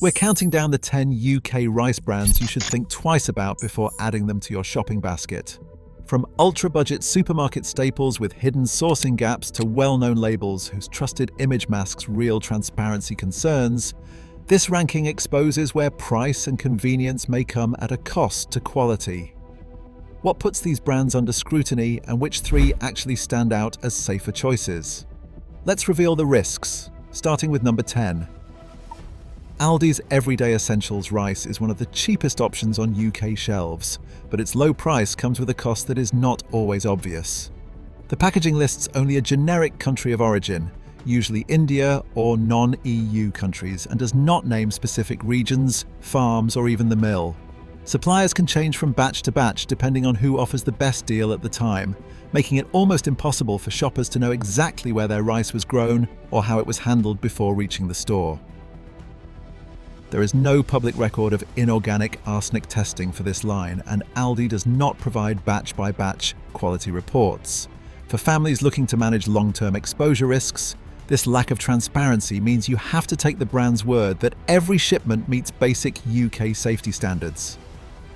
We're counting down the 10 UK rice brands you should think twice about before adding them to your shopping basket. From ultra-budget supermarket staples with hidden sourcing gaps to well-known labels whose trusted image masks real transparency concerns, this ranking exposes where price and convenience may come at a cost to quality. What puts these brands under scrutiny and which three actually stand out as safer choices? Let's reveal the risks, starting with number 10. Aldi's Everyday Essentials rice is one of the cheapest options on UK shelves, but its low price comes with a cost that is not always obvious. The packaging lists only a generic country of origin, usually India or non-EU countries, and does not name specific regions, farms, or even the mill. Suppliers can change from batch to batch depending on who offers the best deal at the time, making it almost impossible for shoppers to know exactly where their rice was grown or how it was handled before reaching the store. There is no public record of inorganic arsenic testing for this line, and Aldi does not provide batch-by-batch quality reports. For families looking to manage long-term exposure risks, this lack of transparency means you have to take the brand's word that every shipment meets basic UK safety standards.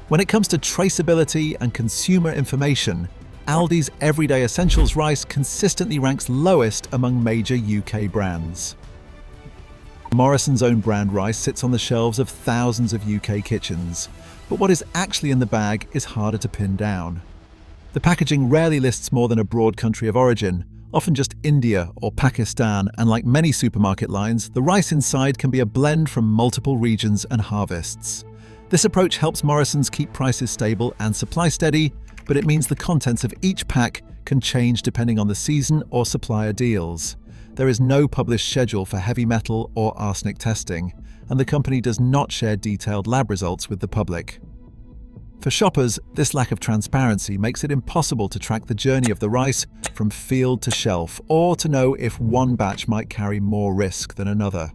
When it comes to traceability and consumer information, Aldi's Everyday Essentials rice consistently ranks lowest among major UK brands. Morrisons' own brand rice sits on the shelves of thousands of UK kitchens, but what is actually in the bag is harder to pin down. The packaging rarely lists more than a broad country of origin, often just India or Pakistan, and like many supermarket lines, the rice inside can be a blend from multiple regions and harvests. This approach helps Morrisons keep prices stable and supply steady, but it means the contents of each pack can change depending on the season or supplier deals. There is no published schedule for heavy metal or arsenic testing, and the company does not share detailed lab results with the public. For shoppers, this lack of transparency makes it impossible to track the journey of the rice from field to shelf, or to know if one batch might carry more risk than another.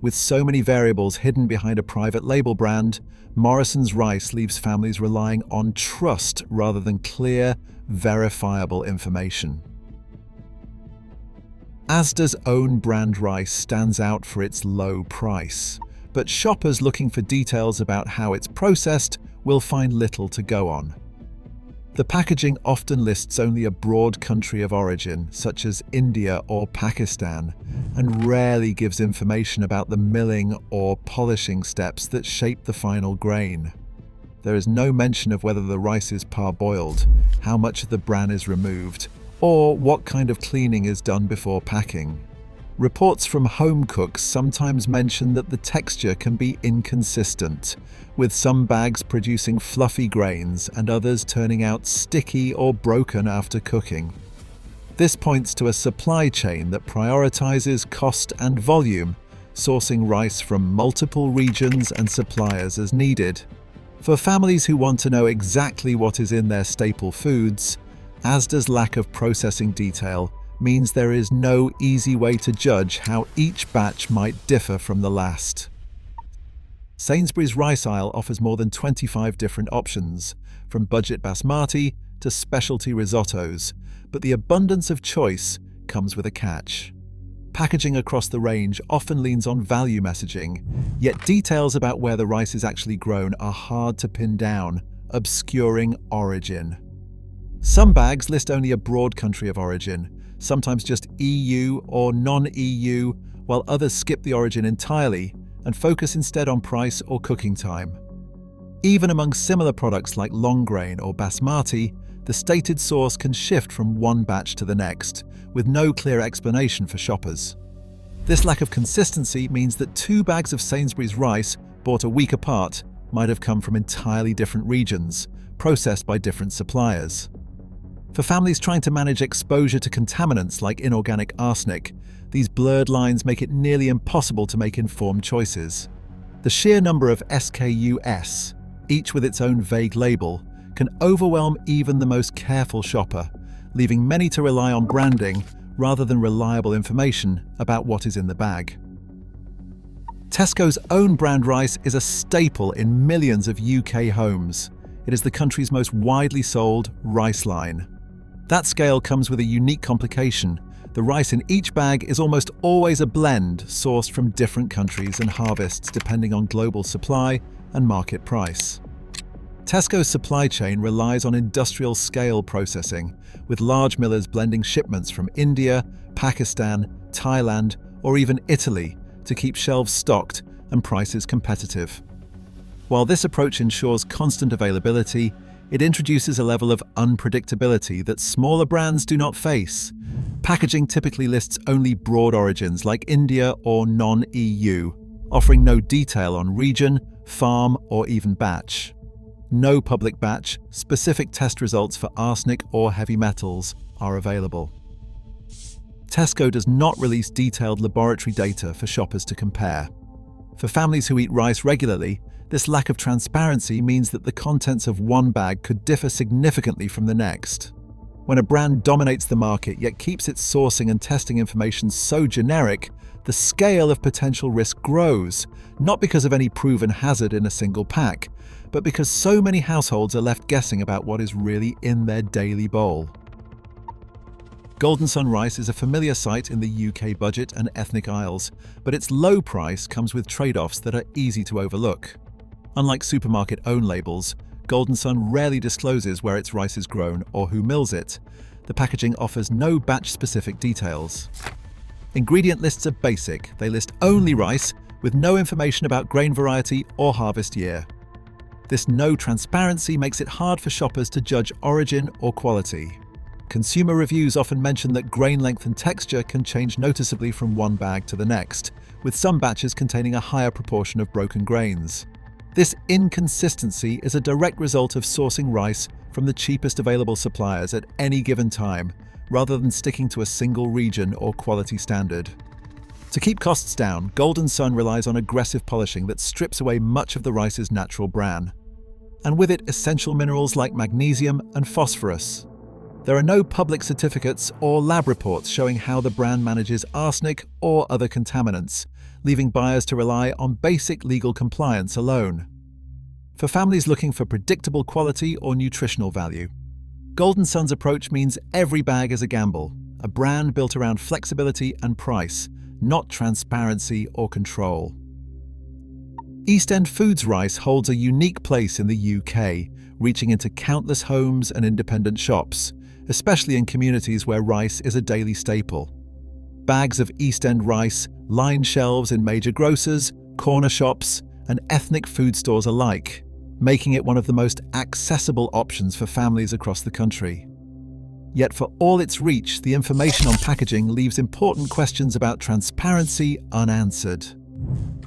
With so many variables hidden behind a private label brand, Morrisons' rice leaves families relying on trust rather than clear, verifiable information. Asda's own brand rice stands out for its low price, but shoppers looking for details about how it's processed will find little to go on. The packaging often lists only a broad country of origin, such as India or Pakistan, and rarely gives information about the milling or polishing steps that shape the final grain. There is no mention of whether the rice is parboiled, how much of the bran is removed, or what kind of cleaning is done before packing. Reports from home cooks sometimes mention that the texture can be inconsistent, with some bags producing fluffy grains and others turning out sticky or broken after cooking. This points to a supply chain that prioritizes cost and volume, sourcing rice from multiple regions and suppliers as needed. For families who want to know exactly what is in their staple foods, Asda's lack of processing detail means there is no easy way to judge how each batch might differ from the last. Sainsbury's rice aisle offers more than 25 different options, from budget basmati to specialty risottos, but the abundance of choice comes with a catch. Packaging across the range often leans on value messaging, yet details about where the rice is actually grown are hard to pin down, obscuring origin. Some bags list only a broad country of origin, sometimes just EU or non-EU, while others skip the origin entirely and focus instead on price or cooking time. Even among similar products like long grain or basmati, the stated source can shift from one batch to the next, with no clear explanation for shoppers. This lack of consistency means that 2 bags of Sainsbury's rice, bought a week apart, might have come from entirely different regions, processed by different suppliers. For families trying to manage exposure to contaminants like inorganic arsenic, these blurred lines make it nearly impossible to make informed choices. The sheer number of SKUs, each with its own vague label, can overwhelm even the most careful shopper, leaving many to rely on branding rather than reliable information about what is in the bag. Tesco's own brand rice is a staple in millions of UK homes. It is the country's most widely sold rice line. That scale comes with a unique complication. The rice in each bag is almost always a blend sourced from different countries and harvests depending on global supply and market price. Tesco's supply chain relies on industrial-scale processing, with large millers blending shipments from India, Pakistan, Thailand, or even Italy to keep shelves stocked and prices competitive. While this approach ensures constant availability, it introduces a level of unpredictability that smaller brands do not face. Packaging typically lists only broad origins like India or non-EU, offering no detail on region, farm, or even batch. No public batch, specific test results for arsenic or heavy metals are available. Tesco does not release detailed laboratory data for shoppers to compare. For families who eat rice regularly, this lack of transparency means that the contents of one bag could differ significantly from the next. When a brand dominates the market yet keeps its sourcing and testing information so generic, the scale of potential risk grows, not because of any proven hazard in a single pack, but because so many households are left guessing about what is really in their daily bowl. Golden Sun rice is a familiar sight in the UK budget and ethnic aisles, but its low price comes with trade-offs that are easy to overlook. Unlike supermarket-owned labels, Golden Sun rarely discloses where its rice is grown or who mills it. The packaging offers no batch-specific details. Ingredient lists are basic. They list only rice, with no information about grain variety or harvest year. This no transparency makes it hard for shoppers to judge origin or quality. Consumer reviews often mention that grain length and texture can change noticeably from one bag to the next, with some batches containing a higher proportion of broken grains. This inconsistency is a direct result of sourcing rice from the cheapest available suppliers at any given time, rather than sticking to a single region or quality standard. To keep costs down, Golden Sun relies on aggressive polishing that strips away much of the rice's natural bran, and with it essential minerals like magnesium and phosphorus. There are no public certificates or lab reports showing how the brand manages arsenic or other contaminants, leaving buyers to rely on basic legal compliance alone. For families looking for predictable quality or nutritional value, Golden Sun's approach means every bag is a gamble, a brand built around flexibility and price, not transparency or control. East End Foods rice holds a unique place in the UK, reaching into countless homes and independent shops, especially in communities where rice is a daily staple. Bags of East End rice line shelves in major grocers, corner shops, and ethnic food stores alike, making it one of the most accessible options for families across the country. Yet for all its reach, the information on packaging leaves important questions about transparency unanswered.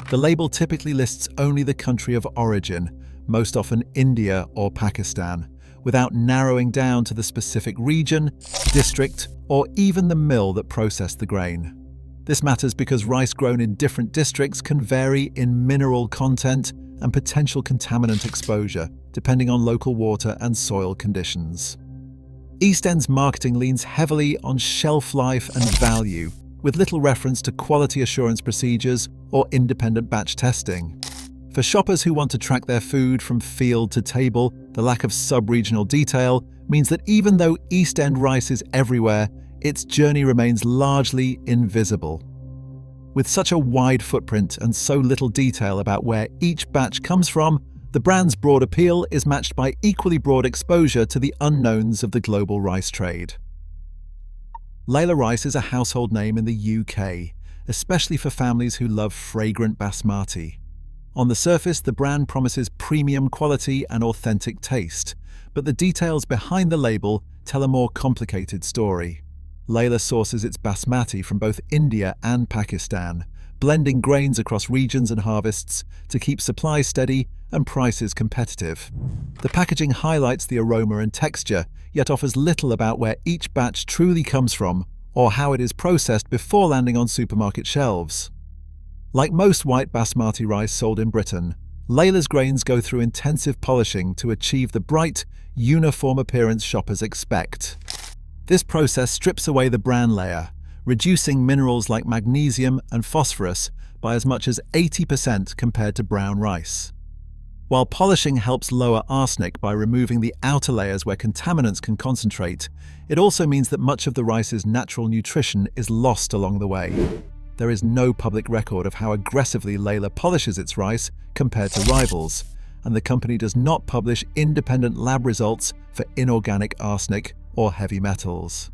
The label typically lists only the country of origin, most often India or Pakistan, without narrowing down to the specific region, district, or even the mill that processed the grain. This matters because rice grown in different districts can vary in mineral content and potential contaminant exposure, depending on local water and soil conditions. East End's marketing leans heavily on shelf life and value, with little reference to quality assurance procedures or independent batch testing. For shoppers who want to track their food from field to table, the lack of sub-regional detail means that even though East End rice is everywhere, its journey remains largely invisible. With such a wide footprint and so little detail about where each batch comes from, the brand's broad appeal is matched by equally broad exposure to the unknowns of the global rice trade. Laila rice is a household name in the UK, especially for families who love fragrant basmati. On the surface, the brand promises premium quality and authentic taste, but the details behind the label tell a more complicated story. Laila sources its basmati from both India and Pakistan, blending grains across regions and harvests to keep supply steady and prices competitive. The packaging highlights the aroma and texture, yet offers little about where each batch truly comes from or how it is processed before landing on supermarket shelves. Like most white basmati rice sold in Britain, Laila's grains go through intensive polishing to achieve the bright, uniform appearance shoppers expect. This process strips away the bran layer, reducing minerals like magnesium and phosphorus by as much as 80% compared to brown rice. While polishing helps lower arsenic by removing the outer layers where contaminants can concentrate, it also means that much of the rice's natural nutrition is lost along the way. There is no public record of how aggressively Laila polishes its rice compared to rivals, and the company does not publish independent lab results for inorganic arsenic or heavy metals.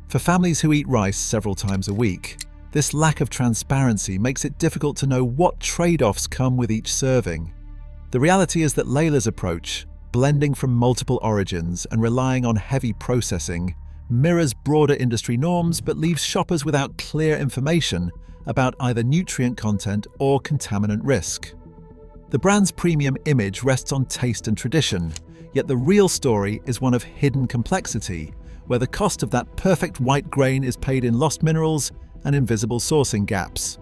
For families who eat rice several times a week, this lack of transparency makes it difficult to know what trade-offs come with each serving. The reality is that Laila's approach, blending from multiple origins and relying on heavy processing, mirrors broader industry norms but leaves shoppers without clear information about either nutrient content or contaminant risk. The brand's premium image rests on taste and tradition, yet the real story is one of hidden complexity, where the cost of that perfect white grain is paid in lost minerals and invisible sourcing gaps.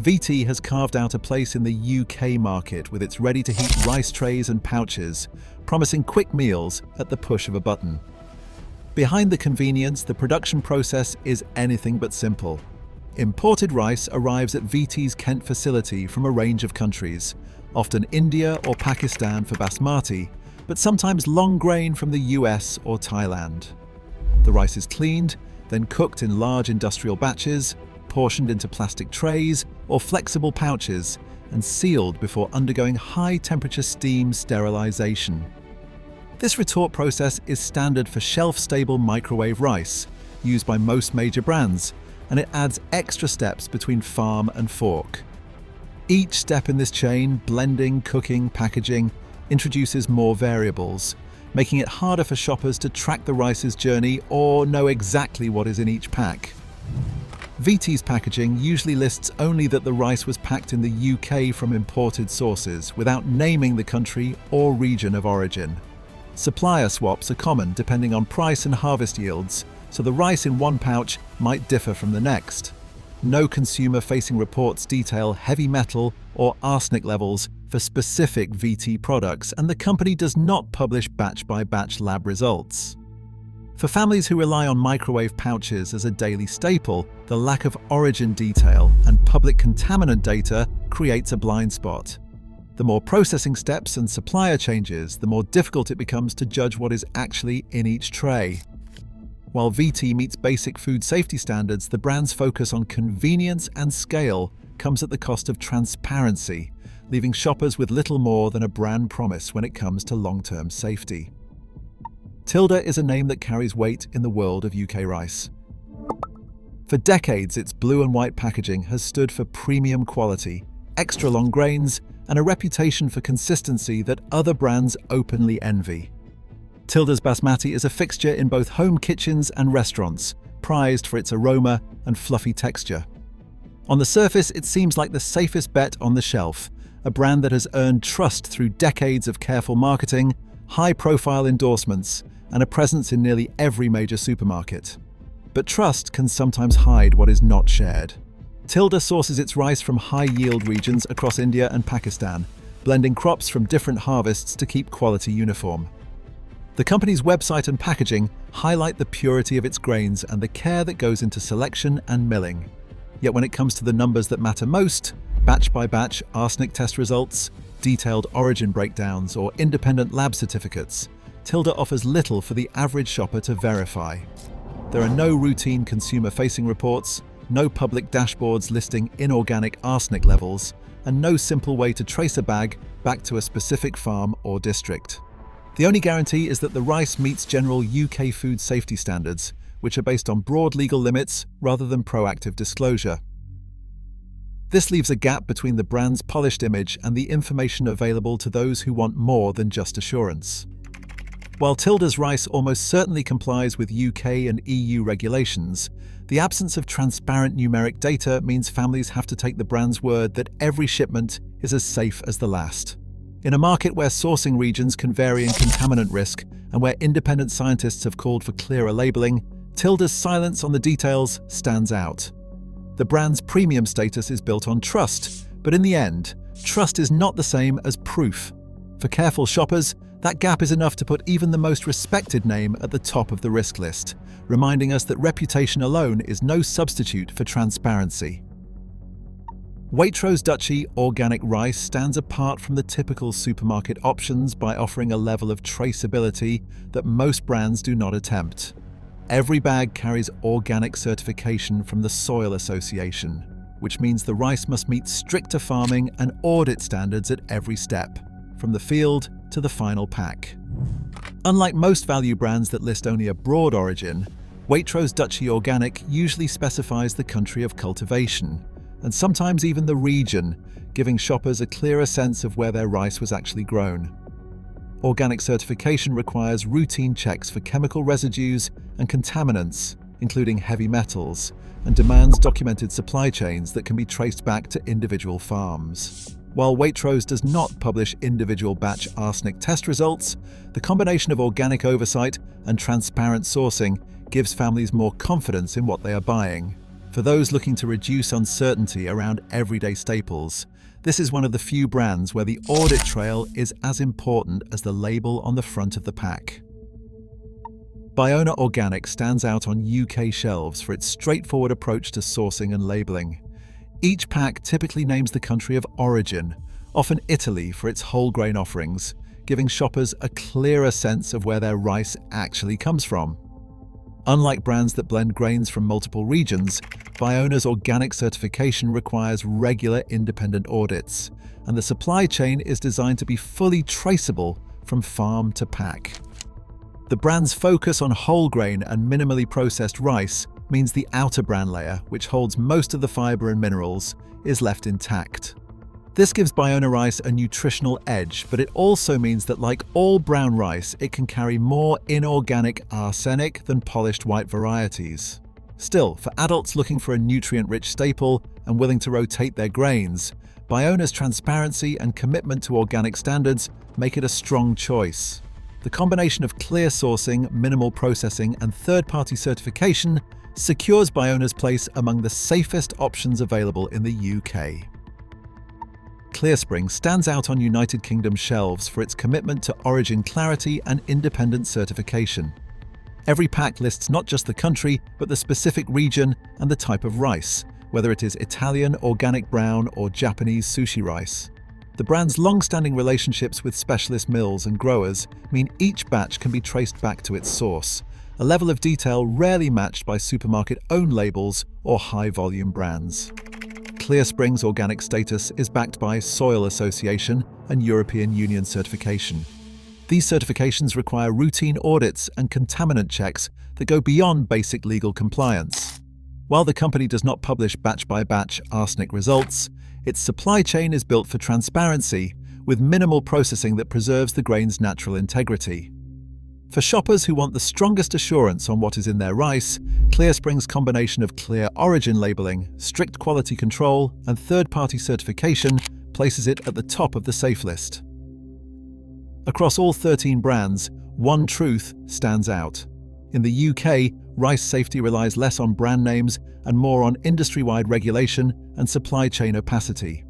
Veetee has carved out a place in the UK market with its ready-to-heat rice trays and pouches, promising quick meals at the push of a button. Behind the convenience, the production process is anything but simple. Imported rice arrives at Veetee's Kent facility from a range of countries, often India or Pakistan for basmati, but sometimes long grain from the US or Thailand. The rice is cleaned, then cooked in large industrial batches, portioned into plastic trays or flexible pouches, and sealed before undergoing high-temperature steam sterilization. This retort process is standard for shelf-stable microwave rice, used by most major brands, and it adds extra steps between farm and fork. Each step in this chain, blending, cooking, packaging, introduces more variables, making it harder for shoppers to track the rice's journey or know exactly what is in each pack. Veetee's packaging usually lists only that the rice was packed in the UK from imported sources, without naming the country or region of origin. Supplier swaps are common depending on price and harvest yields, so the rice in one pouch might differ from the next. No consumer-facing reports detail heavy metal or arsenic levels for specific Veetee products, and the company does not publish batch-by-batch lab results. For families who rely on microwave pouches as a daily staple, the lack of origin detail and public contaminant data creates a blind spot. The more processing steps and supplier changes, the more difficult it becomes to judge what is actually in each tray. While Veetee meets basic food safety standards, the brand's focus on convenience and scale comes at the cost of transparency, leaving shoppers with little more than a brand promise when it comes to long-term safety. Tilda is a name that carries weight in the world of UK rice. For decades, its blue and white packaging has stood for premium quality, extra long grains, and a reputation for consistency that other brands openly envy. Tilda's basmati is a fixture in both home kitchens and restaurants, prized for its aroma and fluffy texture. On the surface, it seems like the safest bet on the shelf, a brand that has earned trust through decades of careful marketing, high-profile endorsements, and a presence in nearly every major supermarket. But trust can sometimes hide what is not shared. Tilda sources its rice from high-yield regions across India and Pakistan, blending crops from different harvests to keep quality uniform. The company's website and packaging highlight the purity of its grains and the care that goes into selection and milling. Yet when it comes to the numbers that matter most, batch-by-batch arsenic test results, detailed origin breakdowns, or independent lab certificates, Tilda offers little for the average shopper to verify. There are no routine consumer-facing reports, no public dashboards listing inorganic arsenic levels, and no simple way to trace a bag back to a specific farm or district. The only guarantee is that the rice meets general UK food safety standards, which are based on broad legal limits rather than proactive disclosure. This leaves a gap between the brand's polished image and the information available to those who want more than just assurance. While Tilda's rice almost certainly complies with UK and EU regulations, the absence of transparent numeric data means families have to take the brand's word that every shipment is as safe as the last. In a market where sourcing regions can vary in contaminant risk and where independent scientists have called for clearer labeling, Tilda's silence on the details stands out. The brand's premium status is built on trust, but in the end, trust is not the same as proof. For careful shoppers, that gap is enough to put even the most respected name at the top of the risk list, reminding us that reputation alone is no substitute for transparency. Waitrose Dutchie organic rice stands apart from the typical supermarket options by offering a level of traceability that most brands do not attempt. Every bag carries organic certification from the Soil Association, which means the rice must meet stricter farming and audit standards at every step, from the field to the final pack. Unlike most value brands that list only a broad origin, Waitrose Dutchie Organic usually specifies the country of cultivation, and sometimes even the region, giving shoppers a clearer sense of where their rice was actually grown. Organic certification requires routine checks for chemical residues and contaminants, including heavy metals, and demands documented supply chains that can be traced back to individual farms. While Waitrose does not publish individual batch arsenic test results, the combination of organic oversight and transparent sourcing gives families more confidence in what they are buying. For those looking to reduce uncertainty around everyday staples, this is one of the few brands where the audit trail is as important as the label on the front of the pack. Biona Organic stands out on UK shelves for its straightforward approach to sourcing and labelling. Each pack typically names the country of origin, often Italy for its whole grain offerings, giving shoppers a clearer sense of where their rice actually comes from. Unlike brands that blend grains from multiple regions, Biona's organic certification requires regular independent audits, and the supply chain is designed to be fully traceable from farm to pack. The brand's focus on whole grain and minimally processed rice means the outer bran layer, which holds most of the fiber and minerals, is left intact. This gives Biona rice a nutritional edge, but it also means that like all brown rice, it can carry more inorganic arsenic than polished white varieties. Still, for adults looking for a nutrient-rich staple and willing to rotate their grains, Biona's transparency and commitment to organic standards make it a strong choice. The combination of clear sourcing, minimal processing, and third-party certification secures Biona's place among the safest options available in the UK. Clearspring stands out on United Kingdom shelves for its commitment to origin clarity and independent certification. Every pack lists not just the country, but the specific region and the type of rice, whether it is Italian, organic brown, or Japanese sushi rice. The brand's long-standing relationships with specialist mills and growers mean each batch can be traced back to its source, a level of detail rarely matched by supermarket-owned labels or high-volume brands. Clearspring's organic status is backed by Soil Association and European Union certification. These certifications require routine audits and contaminant checks that go beyond basic legal compliance. While the company does not publish batch-by-batch arsenic results, its supply chain is built for transparency, with minimal processing that preserves the grain's natural integrity. For shoppers who want the strongest assurance on what is in their rice, Clearspring's combination of clear origin labelling, strict quality control, and third-party certification places it at the top of the safe list. Across all 13 brands, one truth stands out. In the UK, rice safety relies less on brand names and more on industry-wide regulation and supply chain opacity.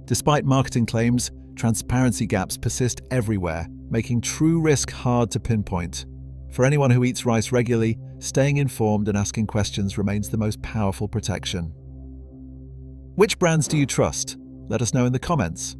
Despite marketing claims, transparency gaps persist everywhere, making true risk hard to pinpoint. For anyone who eats rice regularly, staying informed and asking questions remains the most powerful protection. Which brands do you trust? Let us know in the comments.